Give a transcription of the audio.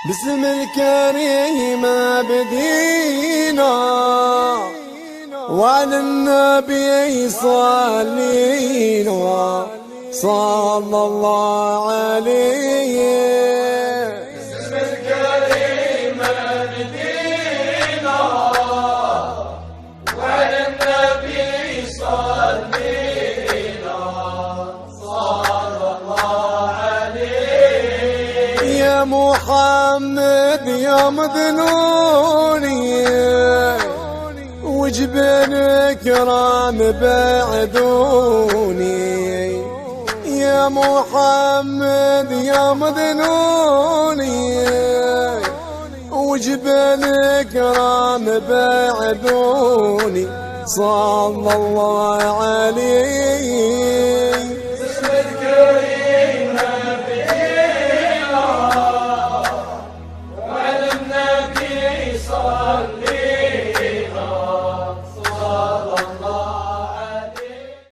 باسم الكريم بدينا وعلى النبي صلينا صلى الله عليه. باسم الكريم بدينا وعلى النبي صلينا صلى الله عليه. يا محمد يا مذنوني وجبن كرام بعدوني. يا محمد يا مذنوني وجبن كرام بعدوني صلى الله عليه. باسم الكريم بدينا وعلى النبي صلينا